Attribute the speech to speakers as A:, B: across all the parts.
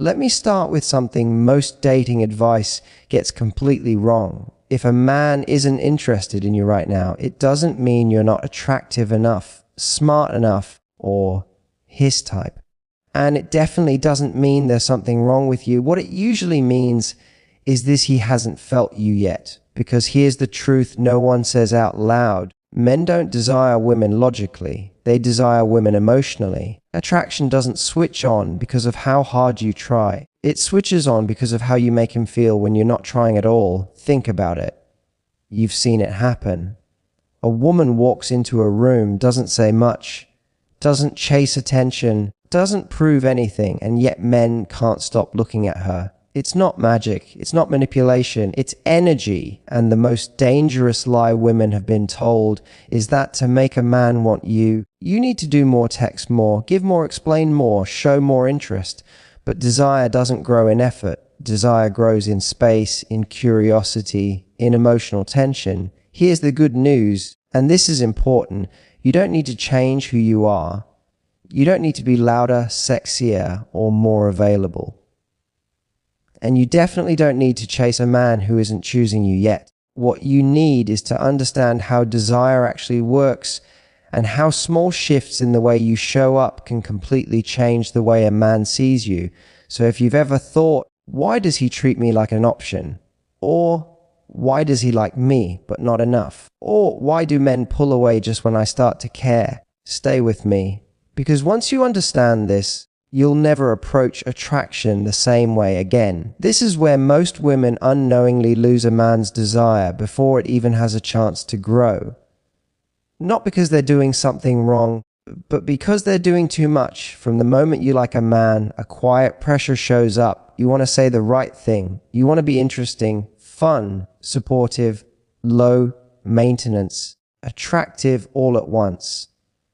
A: Let me start with something most dating advice gets completely wrong. If a man isn't interested in you right now, it doesn't mean you're not attractive enough, smart enough, or his type. And it definitely doesn't mean there's something wrong with you. What it usually means is he hasn't felt you yet. Because here's the truth no one says out loud. Men don't desire women logically. They desire women emotionally. Attraction doesn't switch on because of how hard you try. It switches on because of how you make him feel when you're not trying at all. Think about it. You've seen it happen. A woman walks into a room, doesn't say much, doesn't chase attention, doesn't prove anything, and yet men can't stop looking at her. It's not magic, it's not manipulation, it's energy. And the most dangerous lie women have been told is that to make a man want you, you need to do more, text more, give more, explain more, show more interest. But desire doesn't grow in effort. Desire grows in space, in curiosity, in emotional tension. Here's the good news, and this is important. You don't need to change who you are. You don't need to be louder, sexier, or more available. And you definitely don't need to chase a man who isn't choosing you yet. What you need is to understand how desire actually works and how small shifts in the way you show up can completely change the way a man sees you. So if you've ever thought, why does he treat me like an option? Or why does he like me but not enough? Or why do men pull away just when I start to care? Stay with me. Because once you understand this, you'll never approach attraction the same way again. This is where most women unknowingly lose a man's desire before it even has a chance to grow. Not because they're doing something wrong, but because they're doing too much. From the moment you like a man, a quiet pressure shows up. You want to say the right thing. You want to be interesting, fun, supportive, low maintenance, attractive all at once.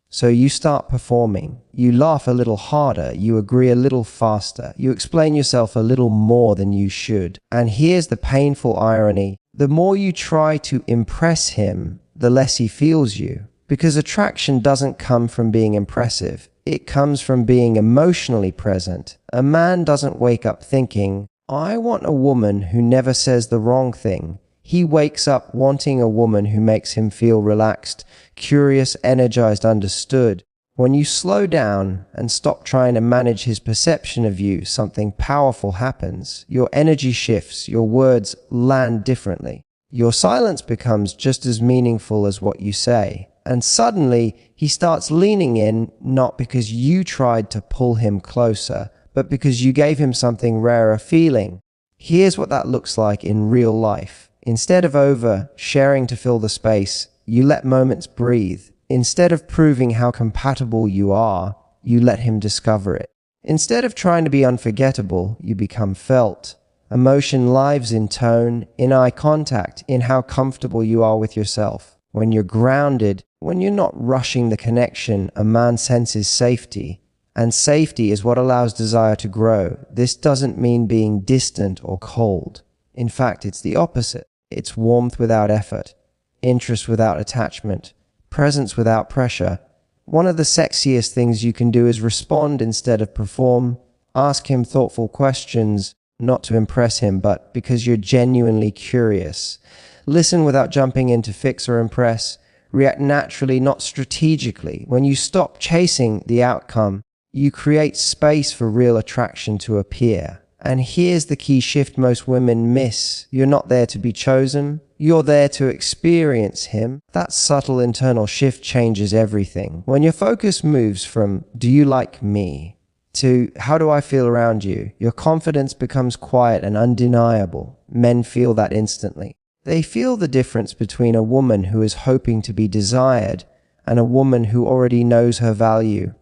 A: So you start performing. You laugh a little harder. You agree a little faster. You explain yourself a little more than you should. And here's the painful irony. The more you try to impress him, the less he feels you. Because attraction doesn't come from being impressive. It comes from being emotionally present. A man doesn't wake up thinking, I want a woman who never says the wrong thing. He wakes up wanting a woman who makes him feel relaxed, curious, energized, understood. When you slow down and stop trying to manage his perception of you, something powerful happens. Your energy shifts, your words land differently. Your silence becomes just as meaningful as what you say. And suddenly, he starts leaning in, not because you tried to pull him closer, but because you gave him something rarer feeling. Here's what that looks like in real life. Instead of over-sharing to fill the space, you let moments breathe. Instead of proving how compatible you are, you let him discover it. Instead of trying to be unforgettable, you become felt. Emotion lives in tone, in eye contact, in how comfortable you are with yourself. When you're grounded, when you're not rushing the connection, a man senses safety. And safety is what allows desire to grow. This doesn't mean being distant or cold. In fact, it's the opposite. It's warmth without effort, interest without attachment, presence without pressure. One of the sexiest things you can do is respond instead of perform. Ask him thoughtful questions, not to impress him, but because you're genuinely curious. Listen without jumping in to fix or impress. React naturally, not strategically. When you stop chasing the outcome, you create space for real attraction to appear. And here's the key shift most women miss. You're not there to be chosen. You're there to experience him. That subtle internal shift changes everything. When your focus moves from, do you like me, to how do I feel around you, your confidence becomes quiet and undeniable. Men feel that instantly. They feel the difference between a woman who is hoping to be desired and a woman who already knows her value.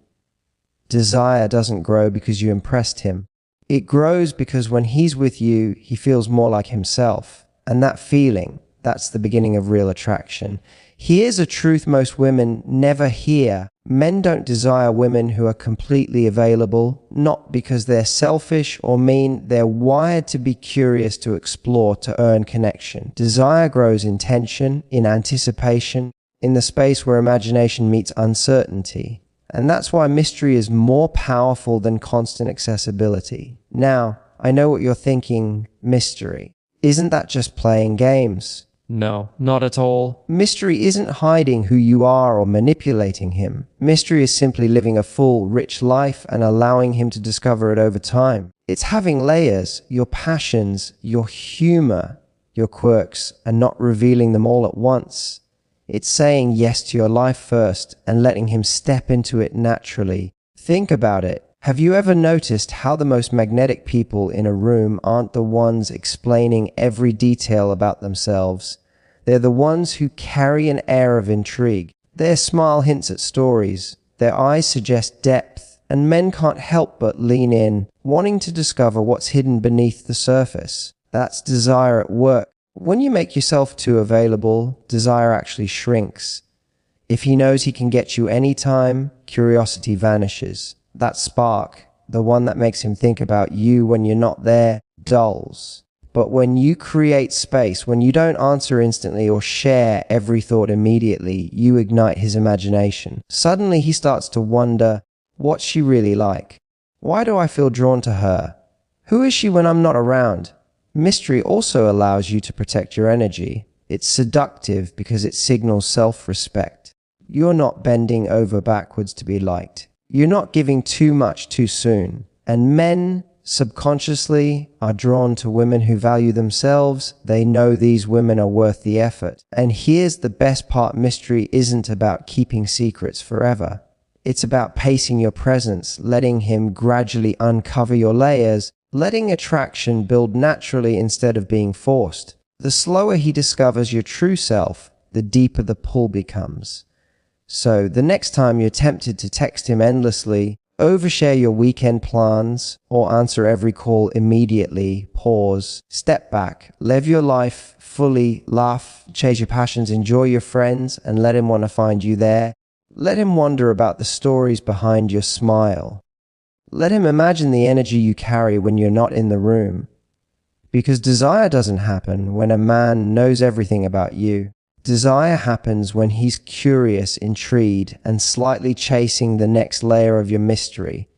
A: Desire doesn't grow because you impressed him. It grows because when he's with you, he feels more like himself. And that feeling, that's the beginning of real attraction. Here's a truth most women never hear. Men don't desire women who are completely available, not because they're selfish or mean. They're wired to be curious, to explore, to earn connection. Desire grows in tension, in anticipation, in the space where imagination meets uncertainty. And that's why mystery is more powerful than constant accessibility. Now, I know what you're thinking, mystery. Isn't that just playing games?
B: No, not at all.
A: Mystery isn't hiding who you are or manipulating him. Mystery is simply living a full, rich life and allowing him to discover it over time. It's having layers, your passions, your humor, your quirks, and not revealing them all at once. It's saying yes to your life first and letting him step into it naturally. Think about it. Have you ever noticed how the most magnetic people in a room aren't the ones explaining every detail about themselves? They're the ones who carry an air of intrigue. Their smile hints at stories. Their eyes suggest depth. And men can't help but lean in, wanting to discover what's hidden beneath the surface. That's desire at work. When you make yourself too available, desire actually shrinks. If he knows he can get you anytime, curiosity vanishes. That spark, the one that makes him think about you when you're not there, dulls. But when you create space, when you don't answer instantly or share every thought immediately, you ignite his imagination. Suddenly he starts to wonder, what's she really like? Why do I feel drawn to her? Who is she when I'm not around? Mystery also allows you to protect your energy. It's seductive because it signals self-respect. You're not bending over backwards to be liked. You're not giving too much too soon. And men, subconsciously, are drawn to women who value themselves. They know these women are worth the effort. And here's the best part: mystery isn't about keeping secrets forever. It's about pacing your presence, letting him gradually uncover your layers, letting attraction build naturally instead of being forced. The slower he discovers your true self, the deeper the pull becomes. So the next time you're tempted to text him endlessly, overshare your weekend plans, or answer every call immediately, pause, step back, live your life fully, laugh, chase your passions, enjoy your friends, and let him want to find you there. Let him wonder about the stories behind your smile. Let him imagine the energy you carry when you're not in the room. Because desire doesn't happen when a man knows everything about you. Desire happens when he's curious, intrigued, and slightly chasing the next layer of your mystery.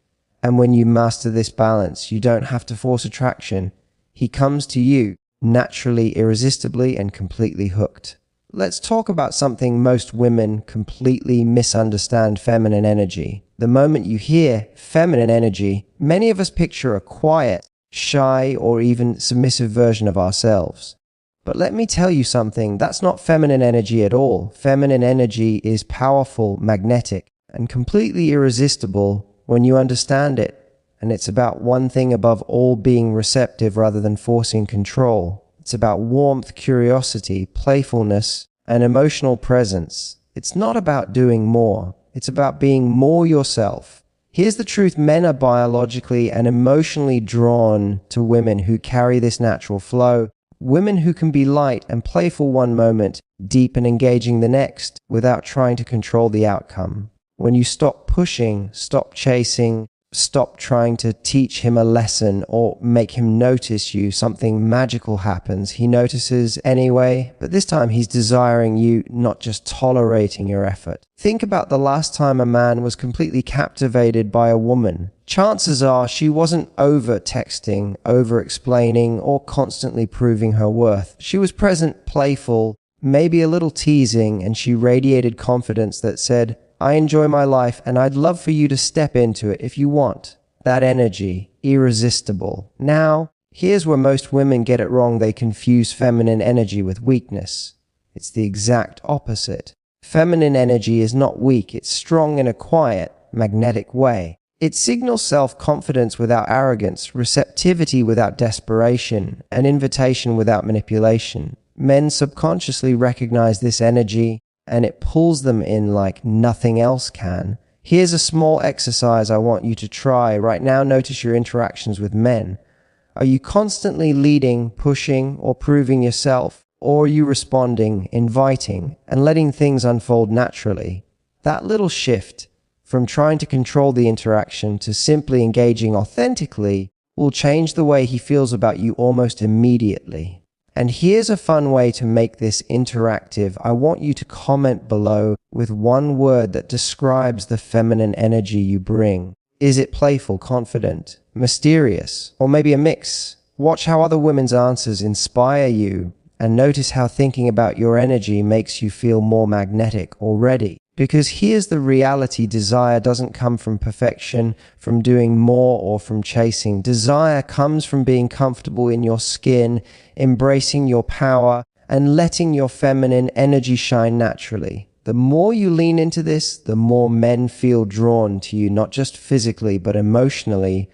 A: And when you master this balance, you don't have to force attraction. He comes to you, naturally, irresistibly, and completely hooked. Let's talk about something most women completely misunderstand: feminine energy. The moment you hear feminine energy, many of us picture a quiet, shy, or even submissive version of ourselves. But let me tell you something, that's not feminine energy at all. Feminine energy is powerful, magnetic, and completely irresistible when you understand it. And it's about one thing above all: being receptive rather than forcing control. It's about warmth, curiosity, playfulness, and emotional presence. It's not about doing more. It's about being more yourself. Here's the truth: men are biologically and emotionally drawn to women who carry this natural flow. Women who can be light and playful one moment, deep and engaging the next, without trying to control the outcome. When you stop pushing, stop chasing, stop trying to teach him a lesson or make him notice you, something magical happens. He notices anyway, but this time he's desiring you, not just tolerating your effort. Think about the last time a man was completely captivated by a woman. Chances are she wasn't over-texting, over-explaining, or constantly proving her worth. She was present, playful, maybe a little teasing, and she radiated confidence that said, "I enjoy my life and I'd love for you to step into it if you want." That energy, irresistible. Now, here's where most women get it wrong. They confuse feminine energy with weakness. It's the exact opposite. Feminine energy is not weak, it's strong in a quiet, magnetic way. It signals self-confidence without arrogance, receptivity without desperation, an invitation without manipulation. Men subconsciously recognize this energy, and it pulls them in like nothing else can. Here's a small exercise I want you to try right now. Notice your interactions with men. Are you constantly leading, pushing, or proving yourself? Or are you responding, inviting, and letting things unfold naturally? That little shift, from trying to control the interaction to simply engaging authentically, will change the way he feels about you almost immediately. And here's a fun way to make this interactive. I want you to comment below with one word that describes the feminine energy you bring. Is it playful, confident, mysterious, or maybe a mix? Watch how other women's answers inspire you, and notice how thinking about your energy makes you feel more magnetic already. Because here's the reality: desire doesn't come from perfection, from doing more, or from chasing. Desire comes from being comfortable in your skin, embracing your power, and letting your feminine energy shine naturally. The more you lean into this, the more men feel drawn to you, not just physically, but emotionally.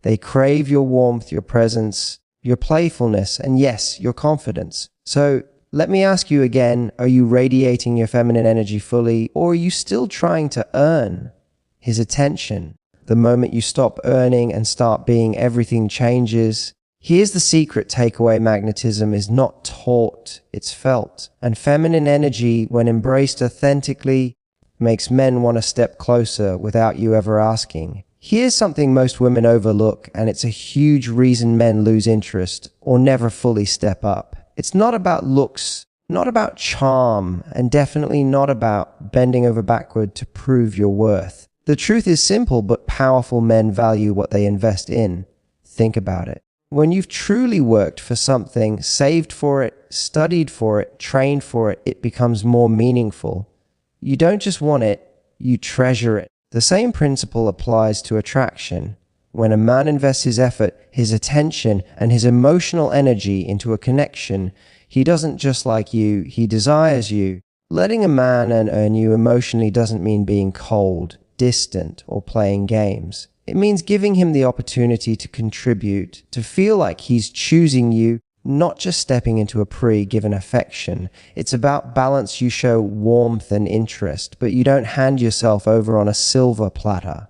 A: They crave your warmth, your presence, your playfulness, and yes, your confidence. So, let me ask you again, are you radiating your feminine energy fully, or are you still trying to earn his attention? The moment you stop earning and start being, everything changes. Here's the secret takeaway: magnetism is not taught, it's felt. And feminine energy, when embraced authentically, makes men want to step closer without you ever asking. Here's something most women overlook, and it's a huge reason men lose interest or never fully step up. It's not about looks, not about charm, and definitely not about bending over backward to prove your worth. The truth is simple, but powerful men value what they invest in. Think about it. When you've truly worked for something, saved for it, studied for it, trained for it, it becomes more meaningful. You don't just want it, you treasure it. The same principle applies to attraction. When a man invests his effort, his attention, and his emotional energy into a connection, he doesn't just like you, he desires you. Letting a man earn you emotionally doesn't mean being cold, distant, or playing games. It means giving him the opportunity to contribute, to feel like he's choosing you, not just stepping into a pre-given affection. It's about balance. You show warmth and interest, but you don't hand yourself over on a silver platter.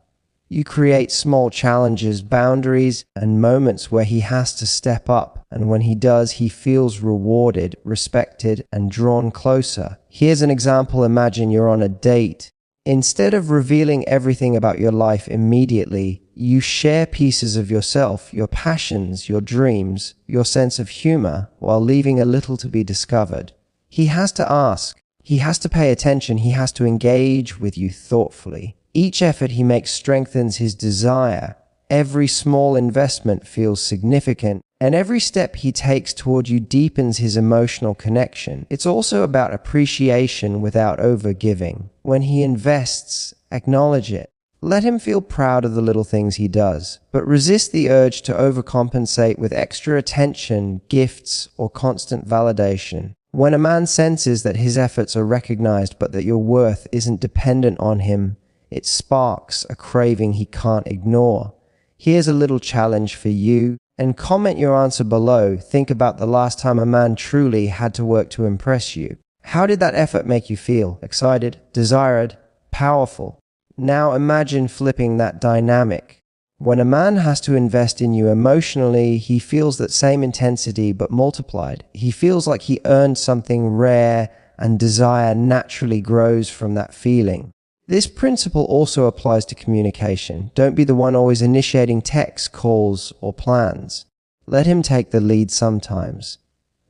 A: You create small challenges, boundaries, and moments where he has to step up, and when he does, he feels rewarded, respected, and drawn closer. Here's an example. Imagine you're on a date. Instead of revealing everything about your life immediately, you share pieces of yourself, your passions, your dreams, your sense of humor, while leaving a little to be discovered. He has to ask, he has to pay attention, he has to engage with you thoughtfully. Each effort he makes strengthens his desire. Every small investment feels significant, and every step he takes toward you deepens his emotional connection. It's also about appreciation without overgiving. When he invests, acknowledge it. Let him feel proud of the little things he does, but resist the urge to overcompensate with extra attention, gifts, or constant validation. When a man senses that his efforts are recognized but that your worth isn't dependent on him, it sparks a craving he can't ignore. Here's a little challenge for you, and comment your answer below. Think about the last time a man truly had to work to impress you. How did that effort make you feel? Excited, desired, powerful? Now imagine flipping that dynamic. When a man has to invest in you emotionally, he feels that same intensity but multiplied. He feels like he earned something rare, and desire naturally grows from that feeling. This principle also applies to communication. Don't be the one always initiating texts, calls, or plans. Let him take the lead sometimes.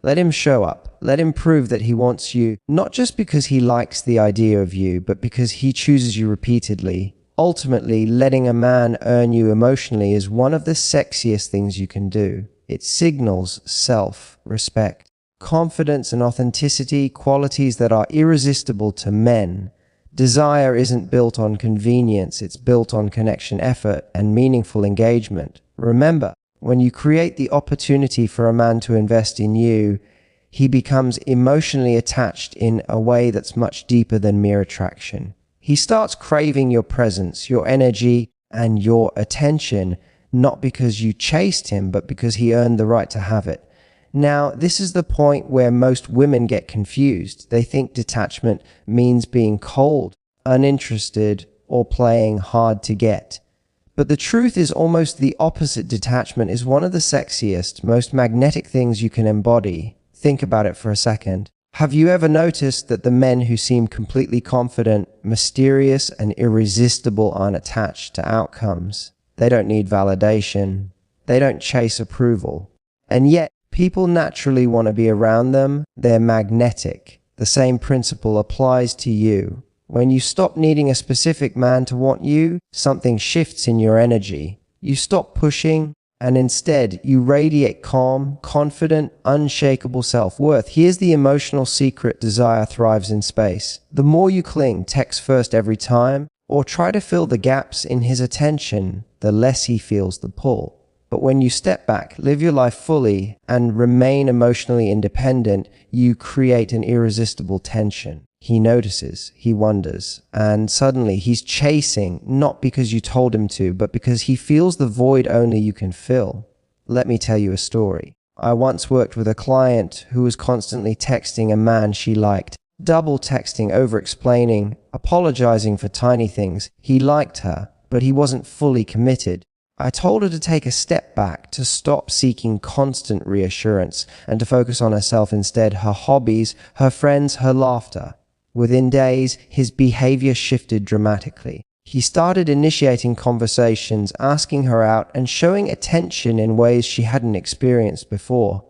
A: Let him show up. Let him prove that he wants you, not just because he likes the idea of you, but because he chooses you repeatedly. Ultimately, letting a man earn you emotionally is one of the sexiest things you can do. It signals self-respect, confidence, and authenticity, qualities that are irresistible to men. Desire isn't built on convenience, it's built on connection, effort, and meaningful engagement. Remember, when you create the opportunity for a man to invest in you, he becomes emotionally attached in a way that's much deeper than mere attraction. He starts craving your presence, your energy, and your attention, not because you chased him, but because he earned the right to have it. Now, this is the point where most women get confused. They think detachment means being cold, uninterested, or playing hard to get. But the truth is almost the opposite. Detachment is one of the sexiest, most magnetic things you can embody. Think about it for a second. Have you ever noticed that the men who seem completely confident, mysterious, and irresistible aren't attached to outcomes? They don't need validation. They don't chase approval. And yet, People naturally want to be around them. They're magnetic. The same principle applies to you. When you stop needing a specific man to want you, something shifts in your energy. You stop pushing, and instead you radiate calm, confident, unshakable self-worth. Here's the emotional secret: desire thrives in space. The more you cling, text first every time, or try to fill the gaps in his attention, the less he feels the pull. But when you step back, live your life fully, and remain emotionally independent, you create an irresistible tension. He notices, he wonders, and suddenly he's chasing, not because you told him to, but because he feels the void only you can fill. Let me tell you a story. I once worked with a client who was constantly texting a man she liked, double texting, over-explaining, apologizing for tiny things. He liked her, but he wasn't fully committed. I told her to take a step back, to stop seeking constant reassurance, and to focus on herself instead, her hobbies, her friends, her laughter. Within days, his behavior shifted dramatically. He started initiating conversations, asking her out, and showing attention in ways she hadn't experienced before.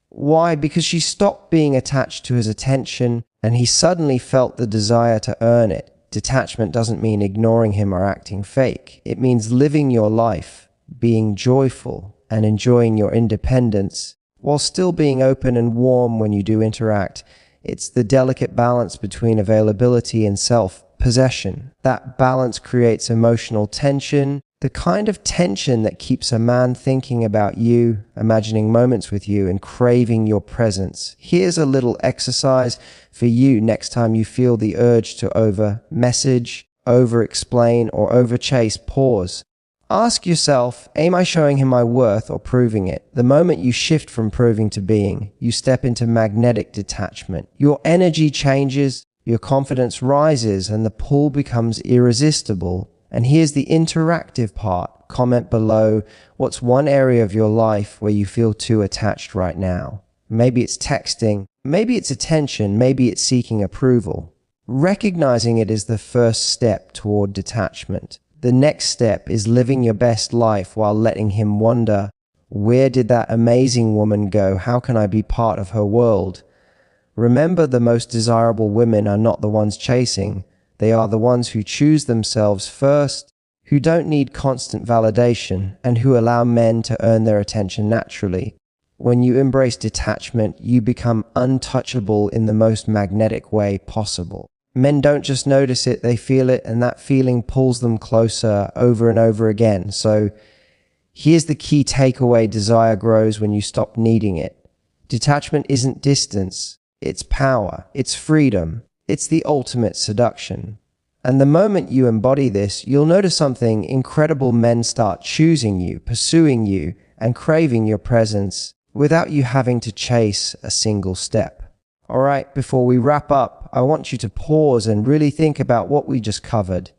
A: Why? Because she stopped being attached to his attention, and he suddenly felt the desire to earn it. Detachment doesn't mean ignoring him or acting fake. It means living your life, being joyful, and enjoying your independence, while still being open and warm when you do interact. It's the delicate balance between availability and self-possession. That balance creates emotional tension, the kind of tension that keeps a man thinking about you, imagining moments with you, and craving your presence. Here's a little exercise for you next time you feel the urge to over-message, over-explain, or over-chase. Pause. Ask yourself, am I showing him my worth or proving it? The moment you shift from proving to being, you step into magnetic detachment. Your energy changes, your confidence rises, and the pull becomes irresistible. And here's the interactive part. Comment below, what's one area of your life where you feel too attached right now? Maybe it's texting, maybe it's attention, maybe it's seeking approval. Recognizing it is the first step toward detachment. The next step is living your best life while letting him wonder, where did that amazing woman go? How can I be part of her world? Remember, the most desirable women are not the ones chasing. They are the ones who choose themselves first, who don't need constant validation, and who allow men to earn their attention naturally. When you embrace detachment, you become untouchable in the most magnetic way possible. Men don't just notice it, they feel it, and that feeling pulls them closer over and over again. So here's the key takeaway: desire grows when you stop needing it. Detachment isn't distance, it's power, it's freedom, it's the ultimate seduction. And the moment you embody this, you'll notice something incredible: men start choosing you, pursuing you, and craving your presence without you having to chase a single step. All right, before we wrap up, I want you to pause and really think about what we just covered.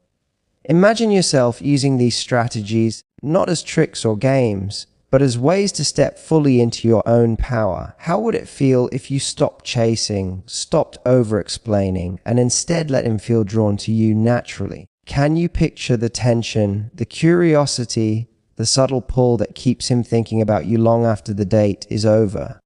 A: Imagine yourself using these strategies not as tricks or games, but as ways to step fully into your own power. How would it feel if you stopped chasing, stopped over-explaining, and instead let him feel drawn to you naturally? Can you picture the tension, the curiosity, the subtle pull that keeps him thinking about you long after the date is over?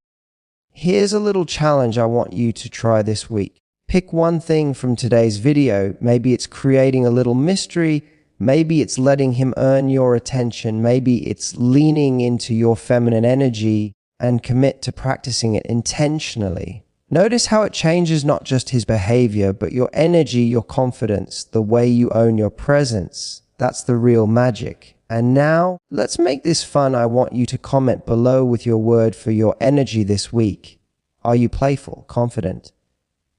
A: Here's a little challenge I want you to try this week. Pick one thing from today's video. Maybe it's creating a little mystery. Maybe it's letting him earn your attention. Maybe it's leaning into your feminine energy, and commit to practicing it intentionally. Notice how it changes not just his behavior, but your energy, your confidence, the way you own your presence. That's the real magic. And now, let's make this fun. I want you to comment below with your word for your energy this week. Are you playful, confident,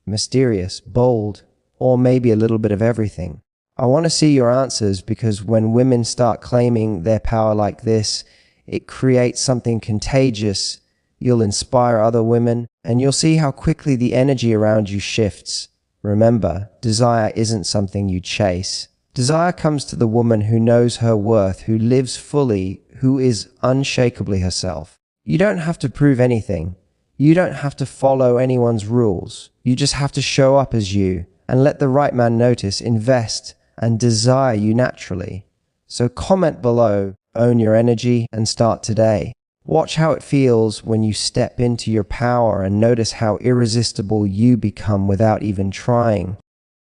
A: mysterious, bold, or maybe a little bit of everything? I want to see your answers, because when women start claiming their power like this, it creates something contagious. You'll inspire other women, and you'll see how quickly the energy around you shifts. Remember, desire isn't something you chase. Desire comes to the woman who knows her worth, who lives fully, who is unshakably herself. You don't have to prove anything. You don't have to follow anyone's rules. You just have to show up as you, and let the right man notice, invest, and desire you naturally. So comment below, own your energy, and start today. Watch how it feels when you step into your power and notice how irresistible you become without even trying.